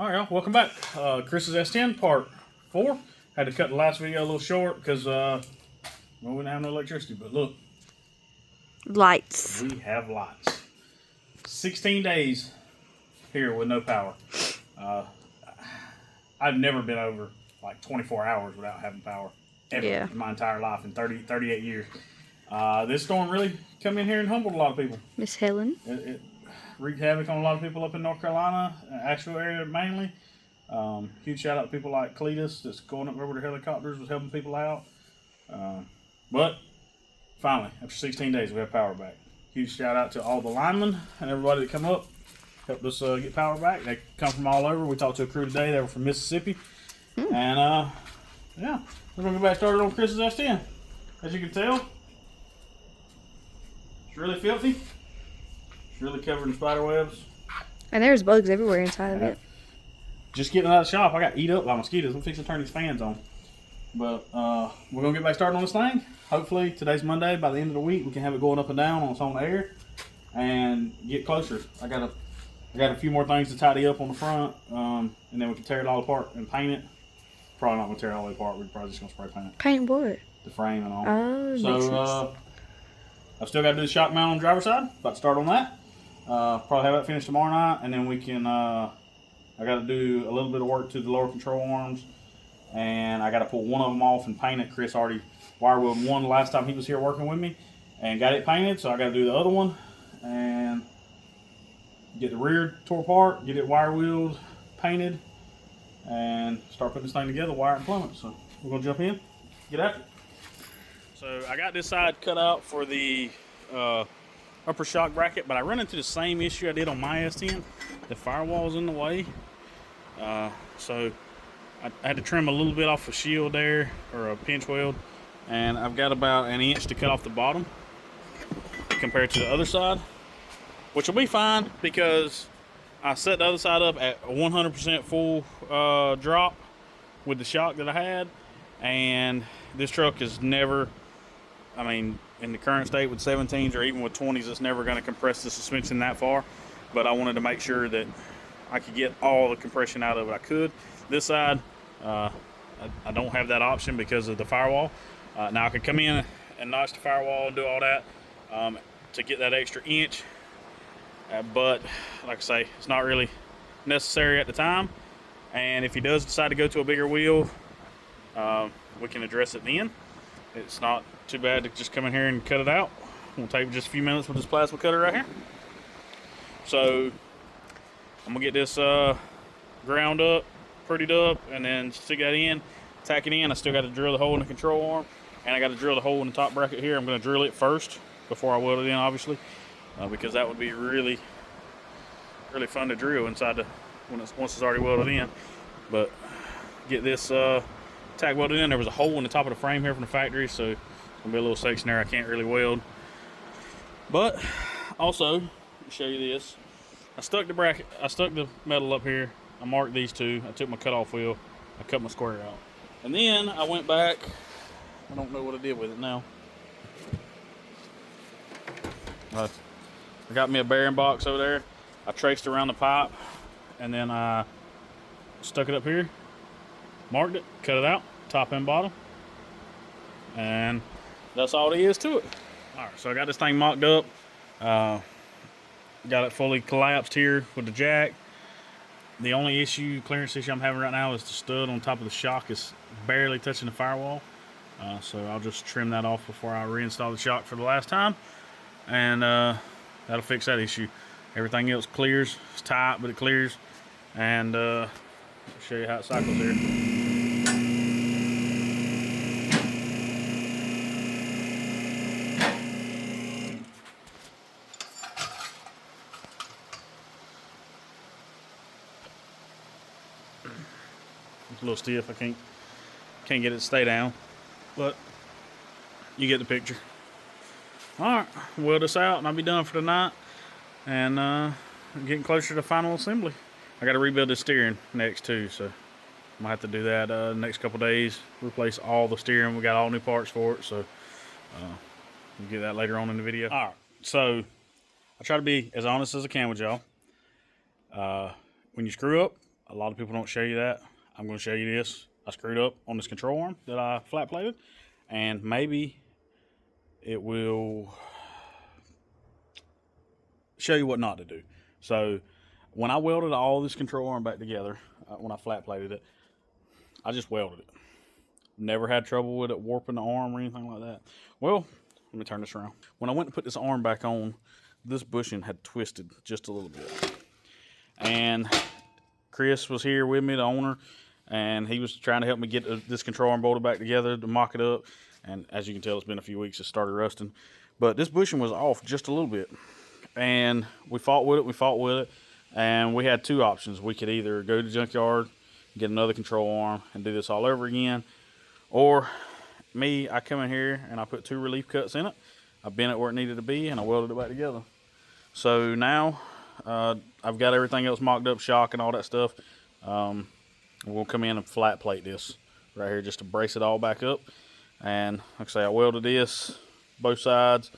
All right, y'all, welcome back. Chris's S10 part 4. Had to cut the last video a little short because well, we didn't have no electricity. But look, Lights. we have lights. 16 days here with no power. I've never been over like 24 hours without having power ever in my entire life in 38 years. This storm really come in here and humbled a lot of people. Miss Helen. It wreaked havoc on a lot of people up in North Carolina, Asheville area mainly. Huge shout out to people like Cletus that's going up there with their helicopters, was helping people out. But finally, after 16 days, we have power back. Huge shout out to all the linemen and everybody that come up, helped us get power back. They come from all over. We talked to a crew today. They were from Mississippi. And yeah, we're going to get back started on Chris's S10. As you can tell, it's really filthy. It's really covered in spider webs. And there's bugs everywhere inside of it. Just getting out of the shop, I got eat up by mosquitoes. I'm fixing to turn these fans on. But we're going to get back started on this thing. Hopefully, today's Monday. By the end of the week, we can have it going up and down on its own air and get closer. I got a few more things to tidy up on the front, and then we can tear it all apart and paint it. Probably not going to tear it all the way apart. We're probably just going to spray paint it. Paint what? The frame and all. Oh, so I've still got to do the shock mount on the driver's side. About to start on that. Probably have that finished tomorrow night, and then we can. I got to do a little bit of work to the lower control arms, and I got to pull one of them off and paint it. Chris already wire wheeled one last time he was here working with me, and got it painted. So I got to do the other one and get the rear tore apart, get it wire wheeled, painted, and start putting this thing together, wire and plumb it. So we're gonna jump in, get after it. So I got this side cut out for the upper shock bracket, but I run into the same issue I did on my S10. The firewall's in the way. So I had to trim a little bit off a shield there, or a pinch weld, and I've got about an inch to cut off the bottom compared to the other side, which will be fine because I set the other side up at 100% full drop with the shock that I had, and this truck is never, I mean, in the current state with 17s or even with 20s, it's never going to compress the suspension that far. But I wanted to make sure that I could get all the compression out of it I could. This side, I don't have that option because of the firewall. Now I could come in and notch the firewall and do all that to get that extra inch. But like I say, it's not really necessary at the time. And if he does decide to go to a bigger wheel, we can address it then. It's not too bad to just come in here and cut it out. We'll take just a few minutes with this plasma cutter right here. So I'm gonna get this ground up, prettied up, and then stick that in, tack it in. I still got to drill the hole in the control arm, and I got to drill the hole in the top bracket here. I'm gonna drill it first before I weld it in, obviously, because that would be really fun to drill inside the once it's already welded in. But get this tack welded in. There was a hole in the top of the frame here from the factory, so it's gonna be a little section there I can't really weld. But also, let me show you this. I stuck the metal up here. I marked these two. I took my cutoff wheel. I cut my square out. And then I went back. I don't know what I did with it now. I got me a bearing box over there. I traced around the pipe, and then I stuck it up here, marked it, cut it out, top and bottom, and that's all there is to it. All right, so I got this thing mocked up. Got it fully collapsed here with the jack. The only clearance issue I'm having right now is the stud on top of the shock is barely touching the firewall. So I'll just trim that off before I reinstall the shock for the last time, and that'll fix that issue. Everything else clears. It's tight, but it clears. And I'll show you how it cycles here. It's a little stiff. I can't get it to stay down, but you get the picture. All right, weld this out, and I'll be done for the night. And I'm getting closer to the final assembly. I got to rebuild the steering next too, so I'm gonna have to do that the next couple days. Replace all the steering. We got all new parts for it, so we'll get that later on in the video. All right, so I try to be as honest as I can with y'all. When you screw up, A lot of people don't show you that. I'm going to show you this. I screwed up on this control arm that I flat plated, and maybe it will show you what not to do. So when I welded all this control arm back together, when I flat plated it, I just welded it. Never had trouble with it warping the arm or anything like that. Well, let me turn this around. When I went to put this arm back on, this bushing had twisted just a little bit. And Chris was here with me, the owner, and he was trying to help me get this control arm bolted back together to mock it up. And as you can tell, it's been a few weeks, it started rusting. But this bushing was off just a little bit. And we fought with it, and we had two options. We could either go to the junkyard, get another control arm, and do this all over again, or I come in here and I put 2 relief cuts in it. I bent it where it needed to be, and I welded it back together. So now I've got everything else mocked up, shock and all that stuff. We'll come in and flat plate this right here just to brace it all back up. And like I say, I welded this both sides,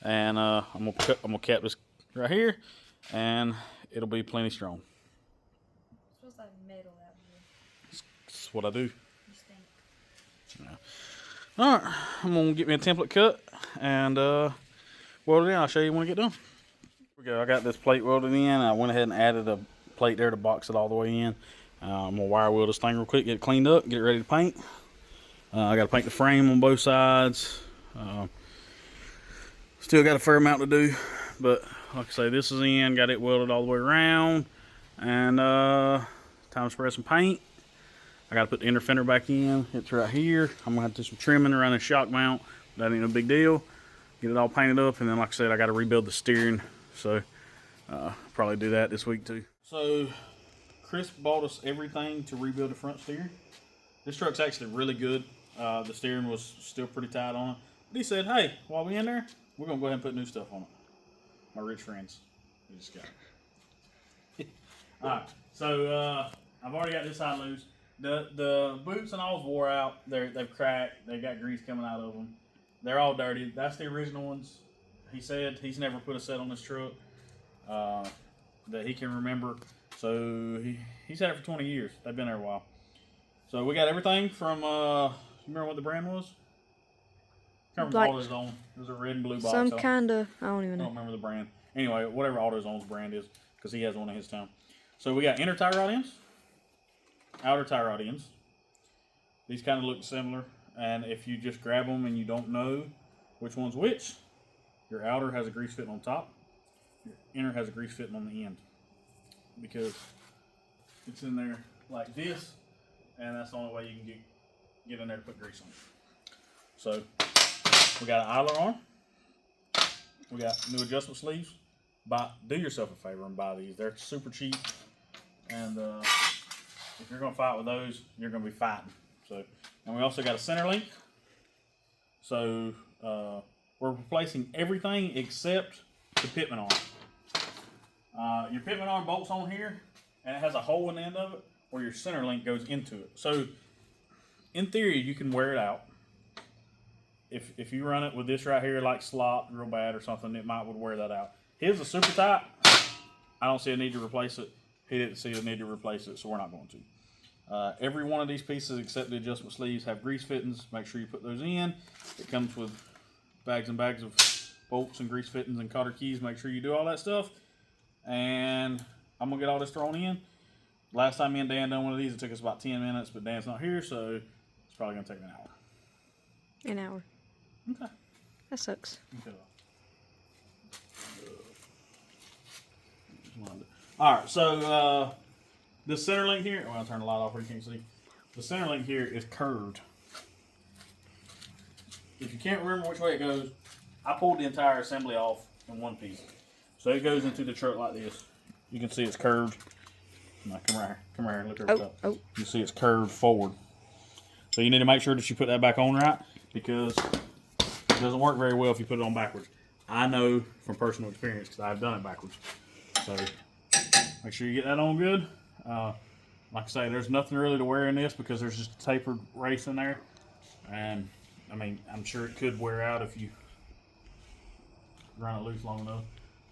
and I'm gonna cap this right here, and it'll be plenty strong. It smells like metal out here. That's what I do. You stink. Yeah. All right, I'm gonna get me a template cut and weld it in. I'll show you when I get done. Here we go. I got this plate welded in. I went ahead and added a plate there to box it all the way in. I'm gonna wire weld this thing real quick, get it cleaned up, get it ready to paint. I got to paint the frame on both sides. Still got a fair amount to do, but like I say, this is in. Got it welded all the way around, and time to spray some paint. I got to put the inner fender back in. It's right here. I'm gonna have to do some trimming around the shock mount. That ain't no big deal. Get it all painted up, and then like I said, I got to rebuild the steering. So probably do that this week too. So Chris bought us everything to rebuild the front steering. This truck's actually really good. The steering was still pretty tight on it. But he said, hey, while we're in there, we're going to go ahead and put new stuff on it. My rich friends. We just got it. Alright, so I've already got this side loose. The boots and all's wore out. They've cracked. They got grease coming out of them. They're all dirty. That's the original ones. He said he's never put a set on this truck that he can remember. So he's had it for 20 years. They've been there a while. So we got everything from, you remember what the brand was? Can't remember what AutoZone. It was a red and blue box. Some kind of, I don't even know. I don't remember the brand. Anyway, whatever AutoZone's brand is, because he has one in his town. So we got inner tie rod ends, outer tie rod ends. These kind of look similar, and if you just grab them and you don't know which one's which, your outer has a grease fitting on top, your inner has a grease fitting on the end, because it's in there like this, and that's the only way you can get in there to put grease on. So we got an idler arm. We got new adjustment sleeves. Do yourself a favor and buy these. They're super cheap, and if you're gonna fight with those, you're gonna be fighting. So, and we also got a center link. So we're replacing everything except the pitman arm. Your pitman arm bolts on here, and it has a hole in the end of it where your center link goes into it. So, in theory, you can wear it out. If you run it with this right here, like slop real bad or something, it would wear that out. His is super tight. I don't see a need to replace it. He didn't see a need to replace it, so we're not going to. Every one of these pieces, except the adjustment sleeves, have grease fittings. Make sure you put those in. It comes with bags and bags of bolts and grease fittings and cotter keys. Make sure you do all that stuff. And I'm going to get all this thrown in. Last time me and Dan done one of these, it took us about 10 minutes, but Dan's not here, so it's probably going to take me an hour. An hour. Okay. That sucks. Okay. Alright, so the center link here, I'll turn the light off where you can't see. The center link here is curved. If you can't remember which way it goes, I pulled the entire assembly off in one piece. So it goes into the truck like this. You can see it's curved. Now, come right here. Come right here and look at it up. Oh. You see it's curved forward. So you need to make sure that you put that back on right, because it doesn't work very well if you put it on backwards. I know from personal experience because I've done it backwards. So make sure you get that on good. Like I say, there's nothing really to wear in this because there's just a tapered race in there. And I mean, I'm sure it could wear out if you run it loose long enough.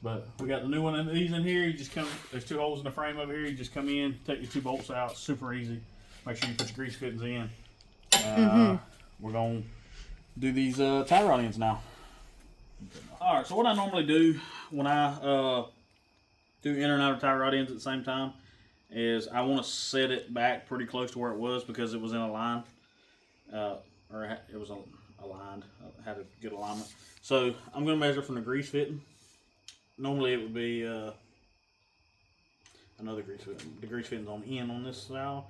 But we got the new one, and these in here. You just come. There's 2 holes in the frame over here. You just come in, take your 2 bolts out. Super easy. Make sure you put your grease fittings in. We're gonna do these tie rod ends now. All right. So what I normally do when I do in and out of tie rod ends at the same time is I want to set it back pretty close to where it was because it was in a line, or it was aligned. I had a good alignment. So I'm gonna measure from the grease fitting. Normally it would be another grease fitting. The grease fitting's on the end on this valve.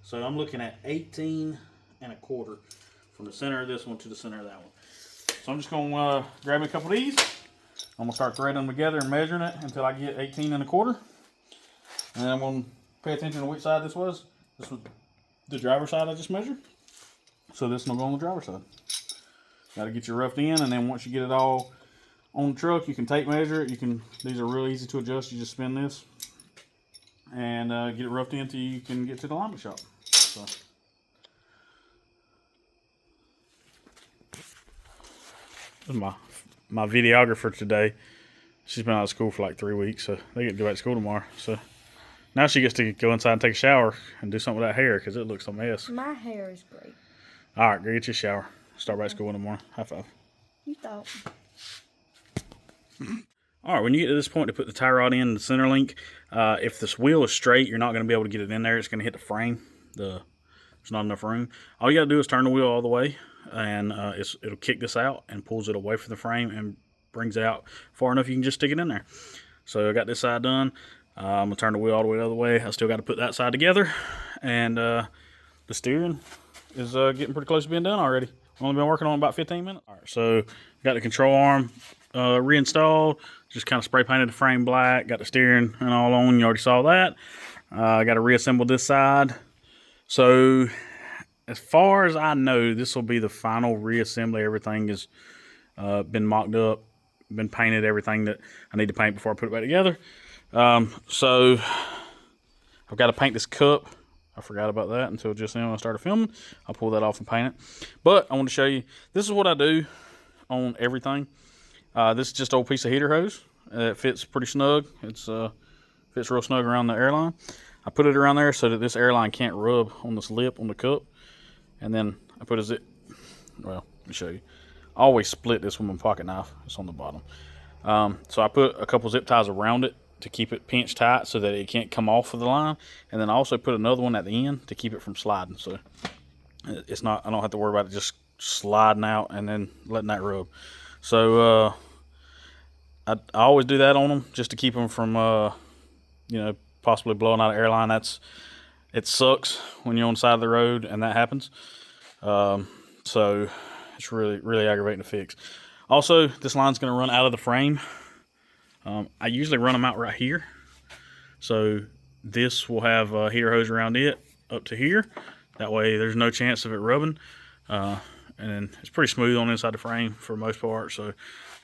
So I'm looking at 18 1/4 from the center of this one to the center of that one. So I'm just going to grab a couple of these. I'm going to start threading them together and measuring it until I get 18 1/4. And then I'm going to pay attention to which side this was. This was the driver's side I just measured. So this one will go on the driver's side. Got to get you roughed in, and then once you get it all on the truck, you can tape measure it. These are real easy to adjust. You just spin this and get it roughed in until you can get to the alignment shop. So. This is my videographer today. She's been out of school for like 3 weeks, so they get to go back to school tomorrow. So now she gets to go inside and take a shower and do something with that hair because it looks a mess. My hair is great. All right, go get your shower. Start back to school in the morning. High five. You thought. All right, when you get to this point to put the tie rod in the center link, if this wheel is straight, you're not going to be able to get it in there. It's going to hit the frame. There's not enough room. All you got to do is turn the wheel all the way, and it'll kick this out and pulls it away from the frame and brings it out far enough you can just stick it in there. So I got this side done. I'm going to turn the wheel all the way the other way. I still got to put that side together, and the steering is getting pretty close to being done already. I've only been working on it about 15 minutes. All right, so got the control arm reinstalled. Just kind of spray painted the frame black. Got the steering and all on. You already saw that. I got to reassemble this side. So as far as I know, this will be the final reassembly. Everything has been mocked up, been painted, everything that I need to paint before I put it back together. So I've got to paint this cup. I forgot about that until just then when I started filming. I'll pull that off and paint it. But I want to show you, this is what I do on everything. This is just an old piece of heater hose. It fits pretty snug. It's fits real snug around the airline. I put it around there so that this airline can't rub on this lip on the cup. And then I put a zip. Well, let me show you. I always split this with my pocket knife. It's on the bottom. So I put a couple zip ties around it to keep it pinched tight so that it can't come off of the line. And then I also put another one at the end to keep it from sliding. So it's not, I don't have to worry about it just sliding out and then letting that rub. So I always do that on them just to keep them from, possibly blowing out an airline. It sucks when you're on the side of the road and that happens. So it's really, really aggravating to fix. Also, this line's going to run out of the frame. I usually run them out right here. So this will have a heater hose around it up to here. That way there's no chance of it rubbing. And then it's pretty smooth on the inside the frame for the most part. So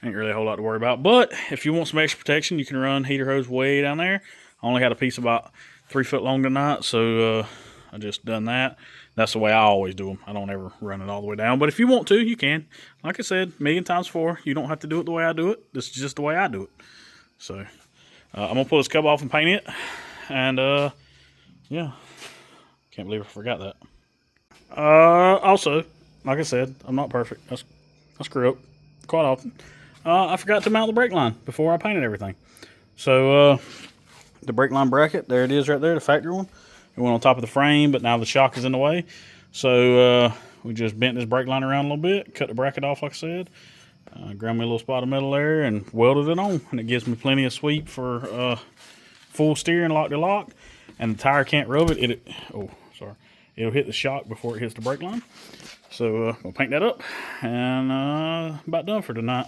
ain't really a whole lot to worry about. But if you want some extra protection, you can run heater hose way down there. I only had a piece about 3 foot long tonight. So I just done that. That's the way I always do them. I don't ever run it all the way down. But if you want to, you can. Like I said, 1,000,000 times 4. You don't have to do it the way I do it. This is just the way I do it. So I'm going to pull this cover off and paint it. And, yeah. Can't believe I forgot that. Also, like I said, I'm not perfect. I screw up quite often. I forgot to mount the brake line before I painted everything. So the brake line bracket, there it is right there, the factory one. It went on top of the frame, but now the shock is in the way. So we just bent this brake line around a little bit, cut the bracket off like I said. Grabbed me a little spot of metal there and welded it on. And it gives me plenty of sweep for full steering lock to lock. And the tire can't rub it. It'll hit the shock before it hits the brake line. So we'll paint that up. And about done for tonight.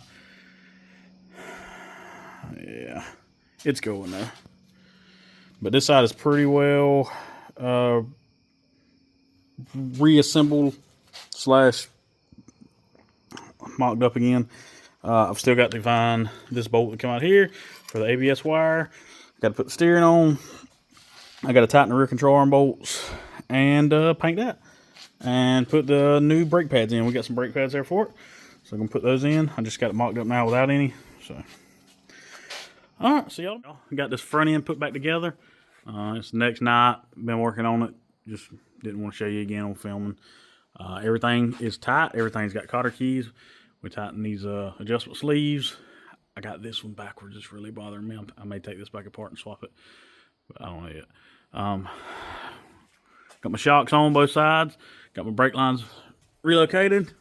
Yeah, it's going there. But this side is pretty well reassembled / mocked up again. I've still got to find this bolt that come out here for the ABS wire. Got to put the steering on. I got to tighten the rear control arm bolts and paint that. And put the new brake pads in. We got some brake pads there for it. So I'm going to put those in. I just got it mocked up now without any. So All right, so y'all got this front end put back together. It's the next night. Been working on it. Just didn't want to show you again on filming. Everything is tight. Everything's got cotter keys. We tighten these adjustable sleeves. I got this one backwards. It's really bothering me. I may take this back apart and swap it, but I don't know yet. Got my shocks on both sides. Got my brake lines relocated.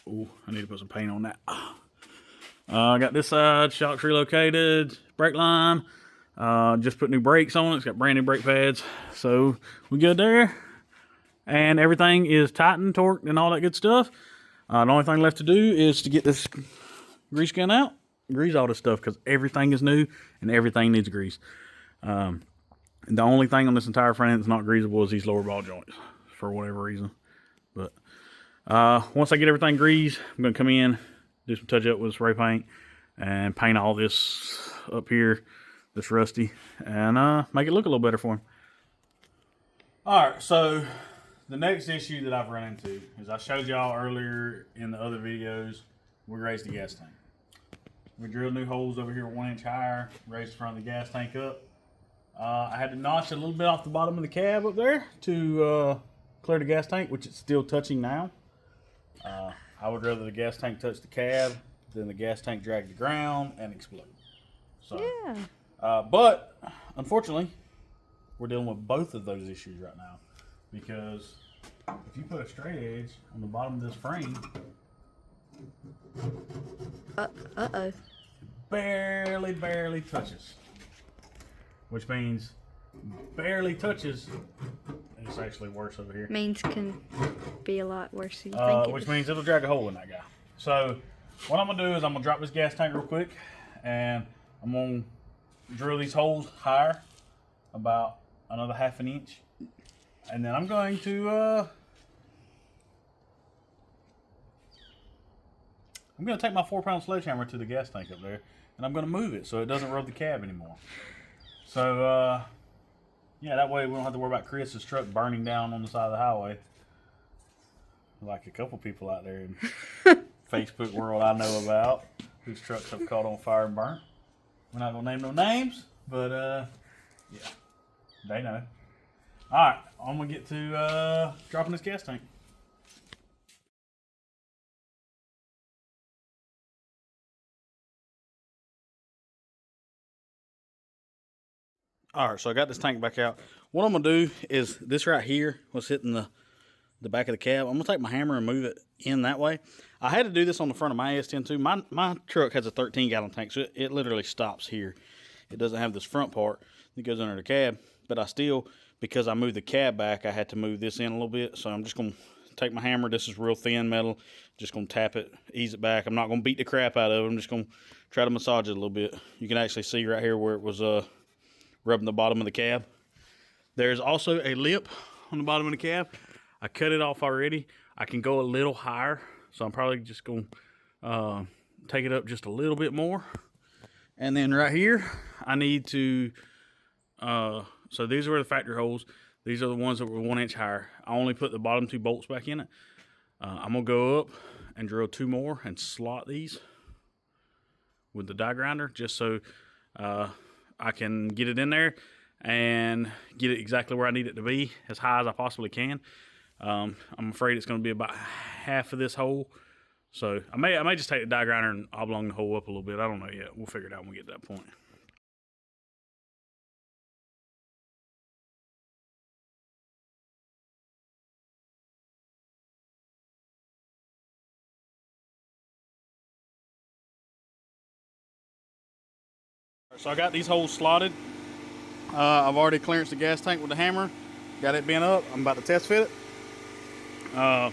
Ooh, I need to put some paint on that. I got this side, shocks relocated, brake line. Just put new brakes on it. It's got brand new brake pads. So we good there. And everything is tightened, torqued, and all that good stuff. The only thing left to do is to get this grease gun out, grease all this stuff, because everything is new and everything needs grease. And the only thing on this entire front end that's not greasable is these lower ball joints, for whatever reason. But once I get everything greased, I'm going to come in, do some touch up with spray paint, and paint all this up here, this rusty, and make it look a little better for him. Alright, so the next issue that I've run into is I showed y'all earlier in the other videos, we raised the gas tank. We drilled new holes over here 1 inch higher, raised the front of the gas tank up. I had to notch a little bit off the bottom of the cab up there to clear the gas tank, which it's still touching now. I would rather the gas tank touch the cab than the gas tank drag the ground and explode. So, yeah. But unfortunately, we're dealing with both of those issues right now, because if you put a straight edge on the bottom of this frame, it barely touches, which means barely touches. It's actually worse over here. Means can be a lot worse than you think. Which means it'll drag a hole in that guy. So what I'm gonna do is I'm gonna drop this gas tank real quick, and I'm gonna drill these holes higher, about another 1/2 inch, and then I'm going to take my 4-pound sledgehammer to the gas tank up there, and I'm gonna move it so it doesn't rub the cab anymore. So yeah, that way we don't have to worry about Chris's truck burning down on the side of the highway, like a couple people out there in Facebook world I know about, whose trucks have caught on fire and burnt. We're not gonna name no names, but yeah, they know. All right, I'm gonna get to dropping this gas tank. All right, so I got this tank back out. What I'm gonna do is this right here was hitting the back of the cab. I'm gonna take my hammer and move it in that way. I had to do this on the front of my s10 too. My truck has a 13-gallon tank, so it literally stops here. It doesn't have this front part that goes under the cab, but I still, because I moved the cab back, I had to move this in a little bit. So I'm just gonna take my hammer. This is real thin metal. Just gonna tap it, ease it back. I'm not gonna beat the crap out of it. I'm just gonna try to massage it a little bit. You can actually see right here where it was rubbing the bottom of the cab. There's also a lip on the bottom of the cab. I cut it off already. I can go a little higher, so I'm probably just going to take it up just a little bit more. And then right here, I need to, so these are the factory holes. These are the ones that were 1 inch higher. I only put the bottom 2 bolts back in it. I'm going to go up and drill 2 more and slot these with the die grinder, just so I can get it in there and get it exactly where I need it to be, as high as I possibly can. I'm afraid it's going to be about half of this hole, so I may just take the die grinder and oblong the hole up a little bit. I don't know yet. We'll figure it out when we get to that point. So I got these holes slotted. I've already clearanced the gas tank with the hammer. Got it bent up. I'm about to test fit it. No,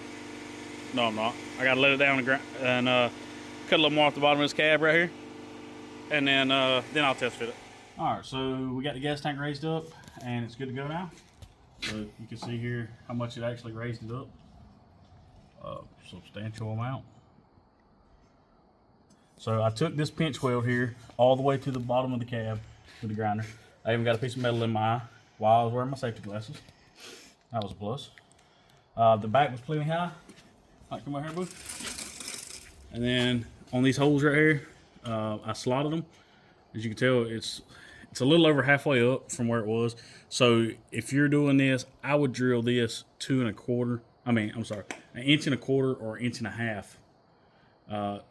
I'm not. I got to let it down and cut a little more off the bottom of this cab right here, and then I'll test fit it. All right, so we got the gas tank raised up, and it's good to go now. So you can see here how much it actually raised it up. A substantial amount. So I took this pinch weld here all the way to the bottom of the cab with the grinder. I even got a piece of metal in my eye while I was wearing my safety glasses. That was a plus. The back was plenty high. Like, come out here, boo. And then on these holes right here, I slotted them as you can tell, it's a little over halfway up from where it was. So if you're doing this, I would drill this 2 1/4. I'm sorry, 1 1/4 or 1.5 inches.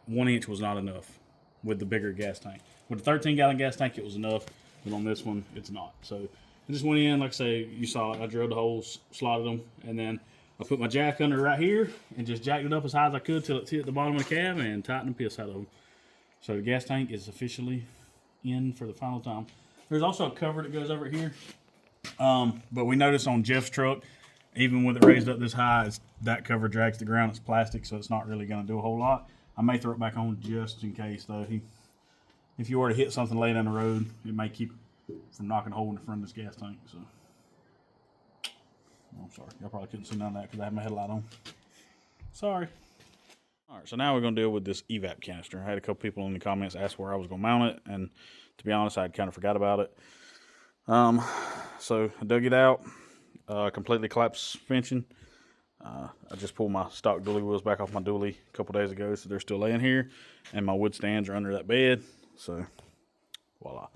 1 inch was not enough with the bigger gas tank. With the 13-gallon gas tank, it was enough, but on this one, it's not. So I just went in, like I say, you saw it. I drilled the holes, slotted them, and then I put my jack under right here and just jacked it up as high as I could till it hit the bottom of the cab and tightened the piss out of them. So the gas tank is officially in for the final time. There's also a cover that goes over here. But we noticed on Jeff's truck, even with it raised up this high, that cover drags the ground. It's plastic, so it's not really going to do a whole lot. I may throw it back on just in case, though. If you were to hit something late down the road, it may keep from knocking a hole in the front of this gas tank. So, I'm sorry. Y'all probably couldn't see none of that because I had my headlight on. Sorry. All right, so now we're going to deal with this evap canister. I had a couple people in the comments ask where I was going to mount it, and to be honest, I'd kind of forgot about it. So I dug it out, completely collapsed suspension. I just pulled my stock dually wheels back off my dually a couple days ago, so they're still laying here, and my wood stands are under that bed. So voila,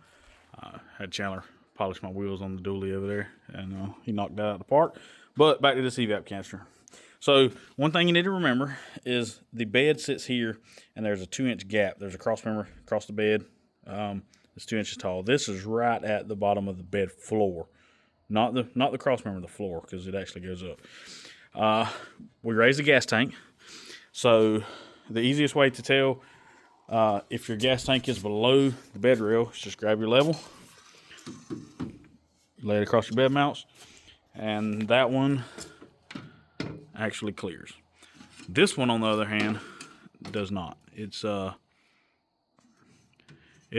had Chandler polish my wheels on the dually over there, and he knocked that out of the park. But back to this evap canister. So one thing you need to remember is the bed sits here, and there's a 2-inch gap. There's a cross member across the bed. It's 2 inches tall. This is right at the bottom of the bed floor, not the cross member, the floor, because it actually goes up. We raised the gas tank, so the easiest way to tell if your gas tank is below the bed rail is just grab your level, lay it across your bed mounts, and that one actually clears. This one, on the other hand, does not. It'll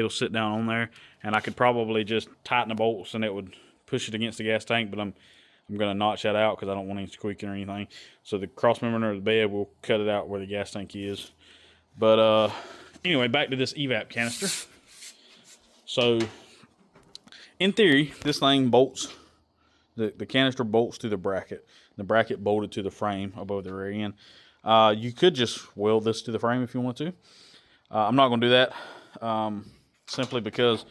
sit down on there, and I could probably just tighten the bolts and it would push it against the gas tank, but I'm going to notch that out because I don't want any squeaking or anything. So the cross member under the bed will cut it out where the gas tank is. But anyway, back to this evap canister. So in theory, this thing bolts, the canister bolts to the bracket. The bracket bolted to the frame above the rear end. You could just weld this to the frame if you want to. I'm not going to do that. Simply because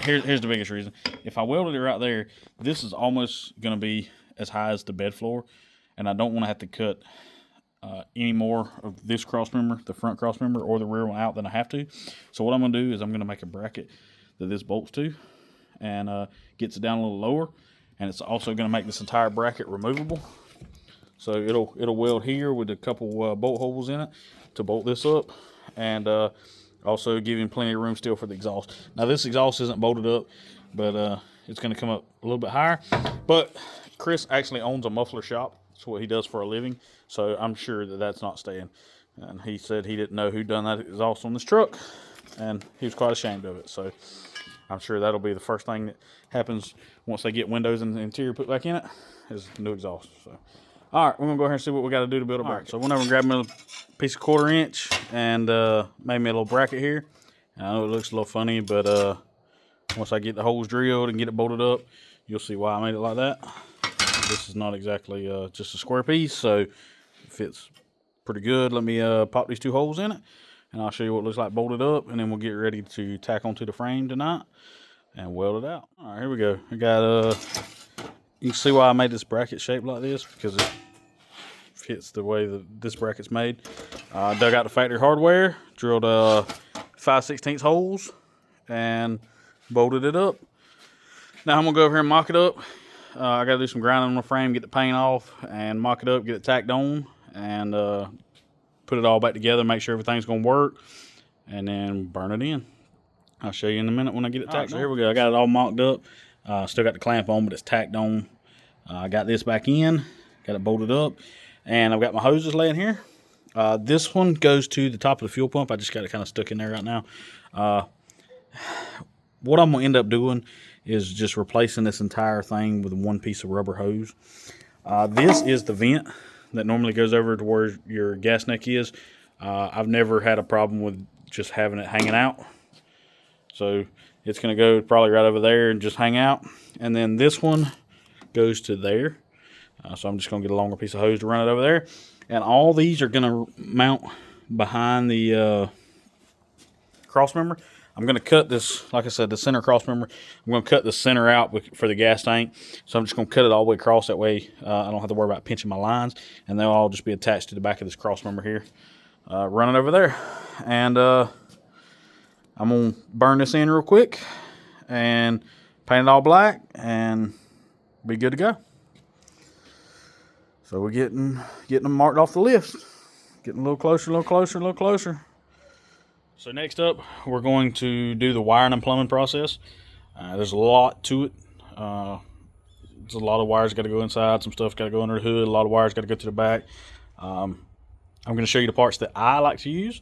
here's the biggest reason. If I welded it right there, this is almost going to be as high as the bed floor, and I don't want to have to cut any more of this cross member, the front cross member, or the rear one out than I have to. So what I'm going to do is I'm going to make a bracket that this bolts to, and gets it down a little lower, and it's also going to make this entire bracket removable. So it'll weld here with a couple bolt holes in it to bolt this up, and also giving plenty of room still for the exhaust. Now this exhaust isn't bolted up, but it's going to come up a little bit higher. But Chris actually owns a muffler shop. That's what he does for a living. So I'm sure that that's not staying. And he said he didn't know who done that exhaust on this truck, and he was quite ashamed of it. So I'm sure that'll be the first thing that happens once they get windows and the interior put back in it, is new exhaust. So, all right, we're gonna go ahead and see what we got to do to build a bracket. So I went over and grabbed me a piece of 1/4 inch and made me a little bracket here. I know it looks a little funny, but once I get the holes drilled and get it bolted up, you'll see why I made it like that. This is not exactly just a square piece, so it fits pretty good. Let me pop these 2 holes in it, and I'll show you what it looks like bolted up, and then we'll get ready to tack onto the frame tonight and weld it out. All right, here we go. I got you can see why I made this bracket shaped like this, because it fits the way that this bracket's made. Dug out the factory hardware, drilled 5/16 holes, and bolted it up. Now I'm gonna go over here and mock it up. I gotta do some grinding on the frame, get the paint off, and mock it up, get it tacked on, and put it all back together, make sure everything's gonna work, and then burn it in. I'll show you in a minute when I get it tacked on. So here we go. I got it all mocked up. Still got the clamp on, but it's tacked on. I got this back in, got it bolted up, and I've got my hoses laying here. This one goes to the top of the fuel pump. I just got it kind of stuck in there right now. What I'm going to end up doing is just replacing this entire thing with one piece of rubber hose. This is the vent that normally goes over to where your gas neck is. I've never had a problem with just having it hanging out. So it's going to go probably right over there and just hang out. And then this one goes to there. So I'm just going to get a longer piece of hose to run it over there. And all these are going to mount behind the cross member. I'm going to cut this, like I said, the center cross member. I'm going to cut the center out for the gas tank. So I'm just going to cut it all the way across. That way I don't have to worry about pinching my lines. And they'll all just be attached to the back of this cross member here. Run it over there. And I'm going to burn this in real quick and paint it all black and be good to go. So we're getting them marked off the list. Getting a little closer, a little closer, a little closer. So next up, we're going to do the wiring and plumbing process. There's a lot to it. There's a lot of wires got to go inside. Some stuff got to go under the hood. A lot of wires got to go to the back. I'm going to show you the parts that I like to use.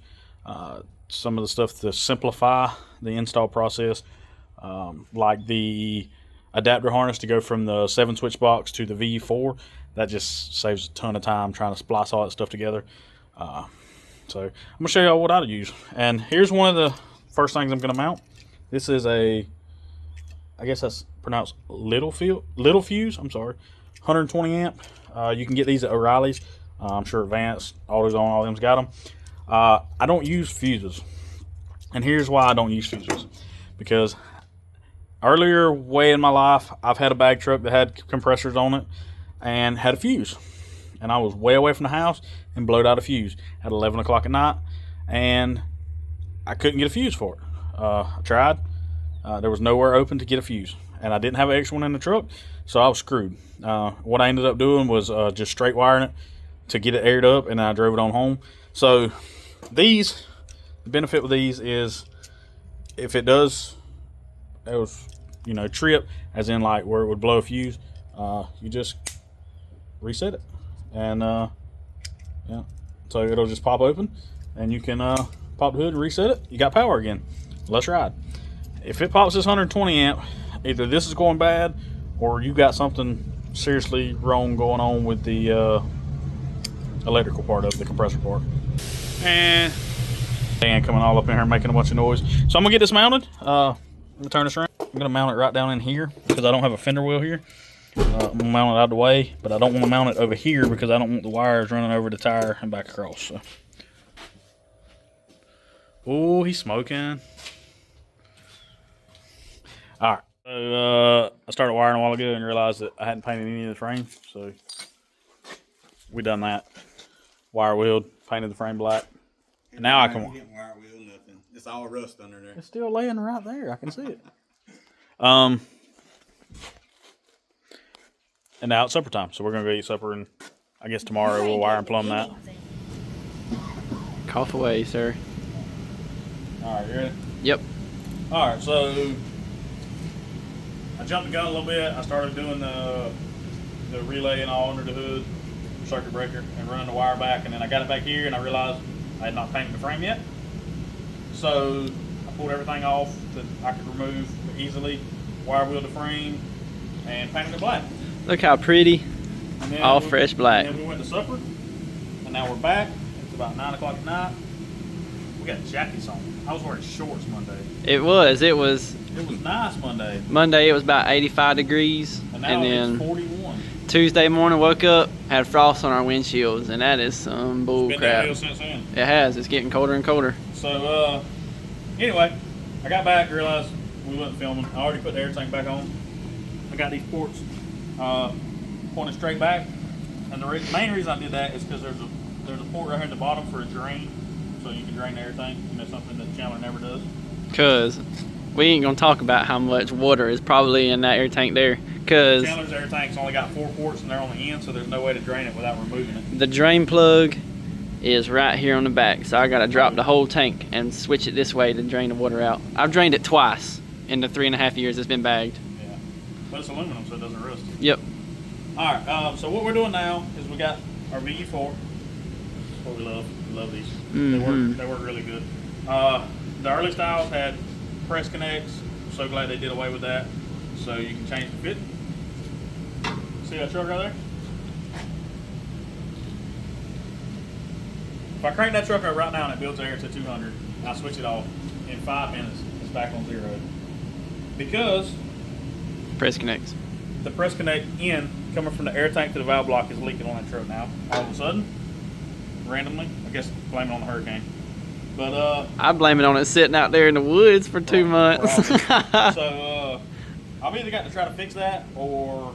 Some of the stuff to simplify the install process, like the adapter harness to go from the 7-switch box to the V4. That just saves a ton of time trying to splice all that stuff together. So I'm going to show you what I use. And here's one of the first things I'm going to mount. This is I guess that's pronounced little fuse. I'm sorry. 120 amp. You can get these at O'Reilly's. I'm sure Advanced, AutoZone, all of them's got them. I don't use fuses. And here's why I don't use fuses. Because earlier way in my life, I've had a bag truck that had compressors on it and had a fuse. And I was way away from the house and blowed out a fuse at 11 o'clock at night, and I couldn't get a fuse for it. I tried. There was nowhere open to get a fuse, and I didn't have an extra one in the truck, so I was screwed. What I ended up doing was just straight wiring it to get it aired up, and I drove it on home. So the benefit with these is if it does, trip, as in like where it would blow a fuse, you just reset it. And so it'll just pop open, and you can pop the hood and reset it. You got power again. Let's ride. If it pops this 120 amp, either this is going bad or you got something seriously wrong going on with the electrical part of the compressor part. And coming all up in here making a bunch of noise. So I'm gonna get this mounted. I'm gonna turn this around. I'm gonna mount it right down in here because I don't have a fender wheel here. I'm going to mount it out of the way, but I don't want to mount it over here because I don't want the wires running over the tire and back across. So. Oh, he's smoking. All right. So I started wiring a while ago and realized that I hadn't painted any of the frame. So we done that. Wire wheeled, painted the frame black. And now I can. Wire wheel, nothing. It's all rust under there. It's still laying right there. I can see it. And now it's supper time, so we're gonna go eat supper, and I guess tomorrow we'll wire and plumb that. Cough away, sir. All right, you ready? Yep. All right, so I jumped the gun a little bit. I started doing the relay and all under the hood, circuit breaker, and running the wire back, and then I got it back here, and I realized I had not painted the frame yet. So I pulled everything off that I could remove easily, wire wheeled the frame, and painted it black. Look how pretty. All fresh black. And then we went to supper, and now we're back. It's about 9 o'clock at night. We got jackets on. I was wearing shorts Monday. It was nice Monday. Monday it was about 85 degrees. And now then it's 41. Tuesday morning woke up, had frost on our windshields, and that is some bull It's been crap. downhill since then. It has. It's getting colder and colder. So, anyway, I got back, realized we wasn't filming. I already put the air tank back on. I got these ports pointed straight back, and the main reason I did that is because there's a port right here at the bottom for a drain, so you can drain the air tank. And that's something that Chandler never does. Cause we ain't gonna talk about how much water is probably in that air tank there. Cause Chandler's air tank's only got 4 ports and they're on the end, so there's no way to drain it without removing it. the drain plug is right here on the back, so I gotta drop the whole tank and switch it this way to drain the water out. I've drained it twice in the 3.5 years it's been bagged. Yeah, but it's aluminum, so it doesn't rust. Yep. All right, so what we're doing now is we got our VE4. That's what we love. We love these. They work really good. The early styles had press connects. I'm so glad they did away with that. So you can change the fit. See that truck right there? If I crank that truck up right now and it builds air to 200, and I switch it off, in 5 minutes, it's back on 0. Because Press connects. the press connect in coming from the air tank to the valve block is leaking on that truck now. All of a sudden, randomly, I guess blame it on the hurricane. But I blame it on it sitting out there in the woods for 2 months. so I've either got to try to fix that or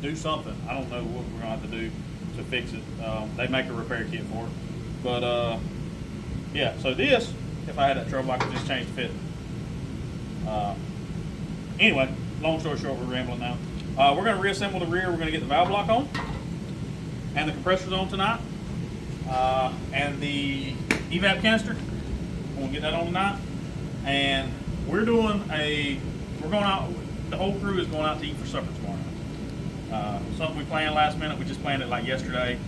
do something. I don't know what we're gonna have to do to fix it. They make a repair kit for it. But yeah, so this, if I had that trouble, I could just change the fit. Anyway, long story short, we're rambling now. We're gonna reassemble the rear. We're gonna get the valve block on and the compressors on tonight, and the evap canister. We'll get that on tonight. And we're going out. The whole crew is going out to eat for supper tomorrow night. Something we planned last minute. We just planned it like yesterday,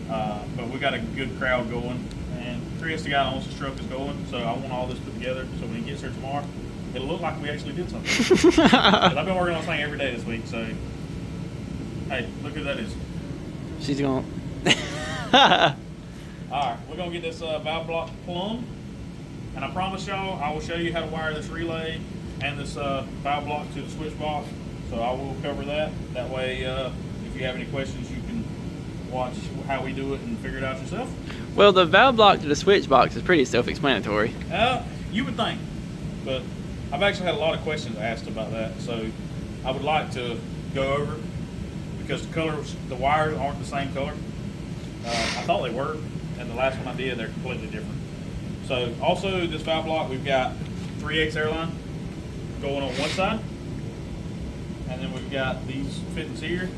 but we got a good crowd going. And Chris, the guy that owns the truck, is going. So I want all this put together so when he gets here tomorrow, it'll look like we actually did something. 'Cause I've been working on this thing every day this week. So hey, look who that is. She's going. All right, we're gonna get this valve block plumbed, and I promise y'all, I will show you how to wire this relay and this valve block to the switch box. So I will cover that. That way, if you have any questions, you can watch how we do it and figure it out yourself. Well, the valve block to the switch box is pretty self-explanatory. You would think, but I've actually had a lot of questions asked about that. So I would like to go over it because the wires aren't the same color. I thought they were, and the last one I did, they're completely different. So also this valve block, we've got 3/8 airline going on one side, and then we've got these fittings here,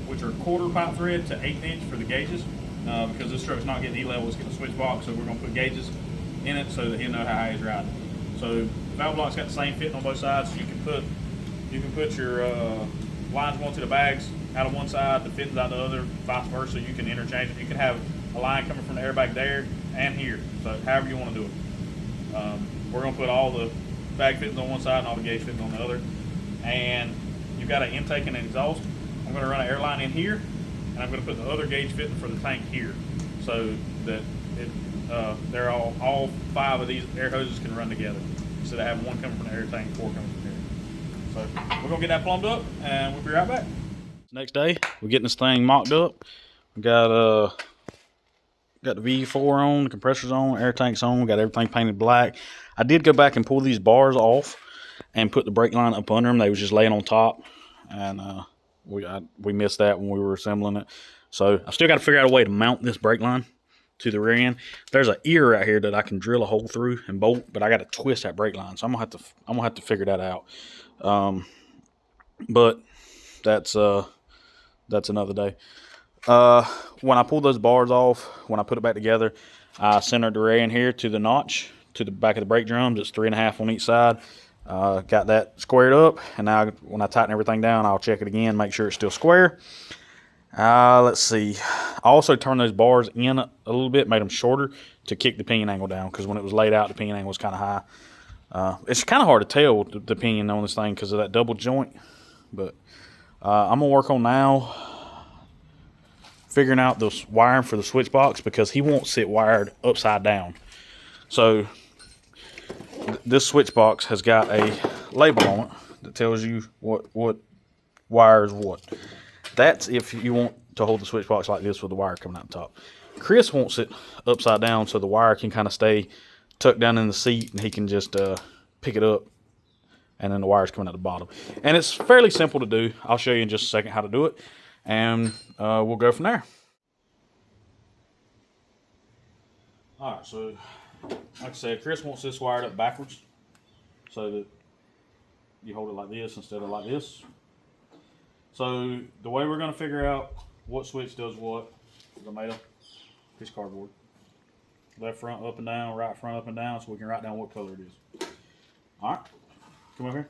which are quarter pipe thread to 1/8 inch for the gauges, because this truck's not getting E-level, it's getting a switch box, so we're going to put gauges in it so that he'll know how high he's riding. So valve block's got the same fitting on both sides, so you can put your lines going to the bags out of one side, the fittings out the other, vice versa. You can interchange them. You can have a line coming from the airbag there and here, so however you want to do it. We're going to put all the bag fittings on one side and all the gauge fittings on the other. And you've got an intake and an exhaust. I'm going to run an airline in here, and I'm going to put the other gauge fitting for the tank here, so that they're all 5 of these air hoses can run together instead of having one coming from the air tank, 4 coming from here. So we're going to get that plumbed up, and we'll be right back. Next day, we're getting this thing mocked up. We got the V4 on, the compressors on, air tanks on. We got everything painted black. I did go back and pull these bars off and put the brake line up under them. They was just laying on top, and we missed that when we were assembling it. So I still got to figure out a way to mount this brake line to the rear end. There's an ear right here that I can drill a hole through and bolt, but I got to twist that brake line. So I'm gonna have to figure that out. But that's another day. When I pulled those bars off, when I put it back together, I centered the rear end here to the notch to the back of the brake drums. It's 3.5 on each side. Got that squared up, and now when I tighten everything down, I'll check it again, make sure it's still square. Let's see. I also turned those bars in a little bit, made them shorter to kick the pinion angle down, because when it was laid out, the pinion angle was kind of high. It's kind of hard to tell the pinion on this thing because of that double joint, but I'm going to work on now figuring out this wiring for the switch box, because he won't sit wired upside down. So this switch box has got a label on it that tells you what wires what. That's if you want to hold the switch box like this with the wire coming out the top. Chris wants it upside down so the wire can kind of stay tucked down in the seat, and he can just pick it up, and then the wire's coming out the bottom. And it's fairly simple to do. I'll show you in just a second how to do it, and we'll go from there. All right, so like I said, Chris wants this wired up backwards so that you hold it like this instead of like this. So the way we're going to figure out what switch does what is I made a piece of cardboard. Left front up and down, right front up and down, so we can write down what color it is. All right, come over here.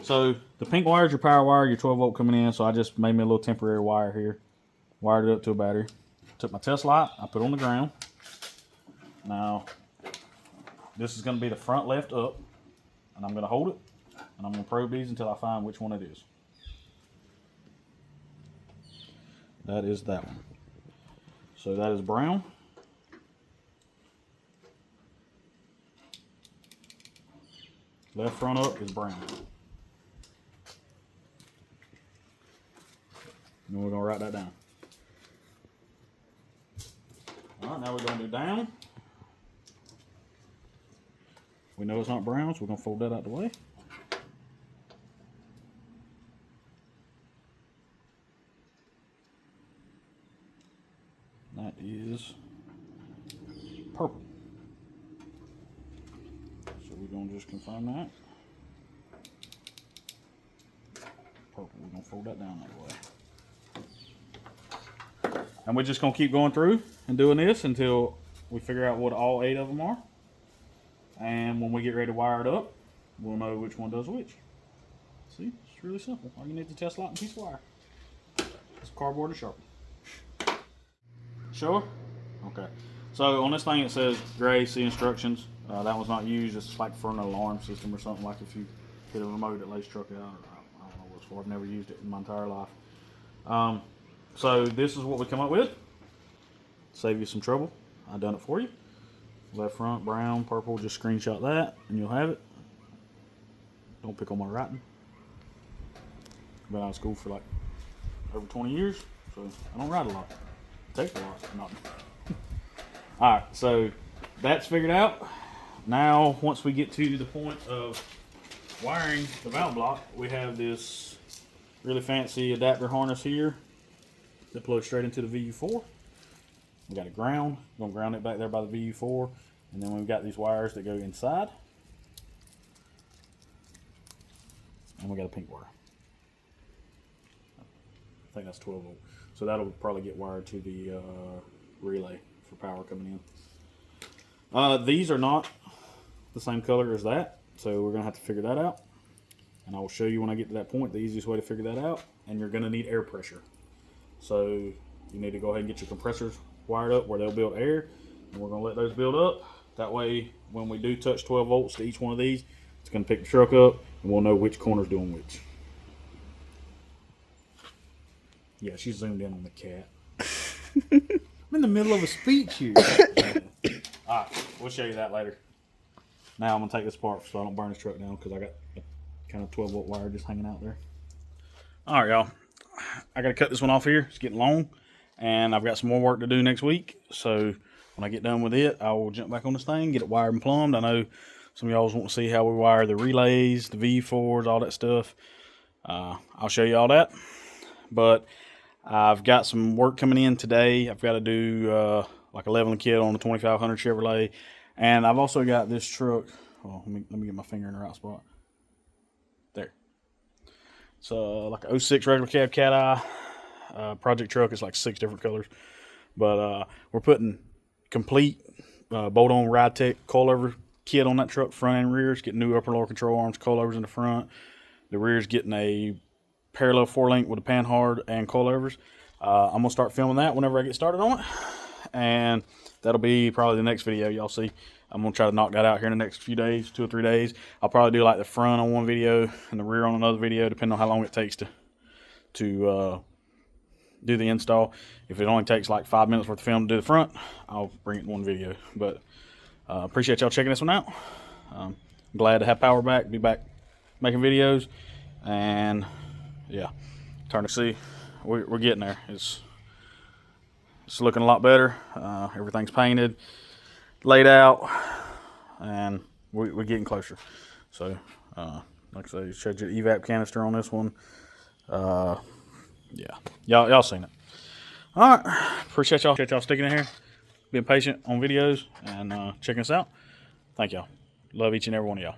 So the pink wire is your power wire, your 12 volt coming in. So I just made me a little temporary wire here, wired it up to a battery. Took my test light, I put it on the ground. Now this is going to be the front left up, and I'm going to hold it, and I'm going to probe these until I find which one it is. That is that one. So that is brown. Left front up is brown. And we're going to write that down. All right, now we're going to do down. We know it's not brown, so we're going to fold that out of the way. That is purple. So we're going to just confirm that. Purple. We're going to fold that down that way. And we're just going to keep going through and doing this until we figure out what all 8 of them are. And when we get ready to wire it up, we'll know which one does which. See, it's really simple. All you need is a test light and a piece of wire. It's cardboard and Sharpie. Sure? Okay. So on this thing it says gray, see instructions. That one's not used. It's like for an alarm system or something, like if you hit a remote that lays truck out. Or I don't know what it's for. I've never used it in my entire life. So this is what we come up with. Save you some trouble. I've done it for you. Left front, brown, purple, just screenshot that and you'll have it. Don't pick on my writing. Been out of school for like over 20 years, so I don't write a lot. It takes a lot, not. Alright, so that's figured out. Now, once we get to the point of wiring the valve block, we have this really fancy adapter harness here that plugs straight into the VU4. We got a ground. We're gonna ground it back there by the VU4, and then we've got these wires that go inside, and we got a pink wire. I think that's 12 volt. So that'll probably get wired to the relay for power coming in. These are not the same color as that, so we're gonna have to figure that out. And I will show you when I get to that point the easiest way to figure that out. And you're gonna need air pressure. So you need to go ahead and get your compressors wired up where they'll build air, and we're going to let those build up. That way when we do touch 12 volts to each one of these, it's going to pick the truck up and we'll know which corner's doing which. Yeah, she zoomed in on the cat. I'm in the middle of a speech here. Alright, we'll show you that later. Now I'm going to take this apart so I don't burn this truck down, because I got a kind of 12 volt wire just hanging out there. Alright y'all, I got to cut this one off here. It's getting long. And I've got some more work to do next week. So when I get done with it, I will jump back on this thing, get it wired and plumbed. I know some of y'all want to see how we wire the relays, the V4s, all that stuff. I'll show you all that. But I've got some work coming in today. I've got to do like a leveling kit on the 2500 Chevrolet. And I've also got this truck. Oh, let me get my finger in the right spot. There. It's like a 06 regular cab cat eye. Project truck. It's like 6 different colors, but we're putting complete bolt-on ride tech coilover kit on that truck, front and rear. It's getting new upper lower control arms, coilovers in the front. The rear's getting a parallel 4-link with a panhard and coilovers. I'm gonna start filming that whenever I get started on it, and that'll be probably the next video y'all see. I'm gonna try to knock that out here in the next few days, 2 or 3 days. I'll probably do like the front on one video and the rear on another video, depending on how long it takes to do the install. If it only takes like 5 minutes worth of film to do the front, I'll bring it in one video. But appreciate y'all checking this one out. I'm glad to have power back, be back making videos, and yeah, turn to see we're getting there. It's looking a lot better. Everything's painted, laid out, and we're getting closer. So like I say, showed you the evap canister on this one. Yeah, y'all seen it. All right, appreciate y'all sticking in here, being patient on videos, and checking us out. Thank y'all. Love each and every one of y'all.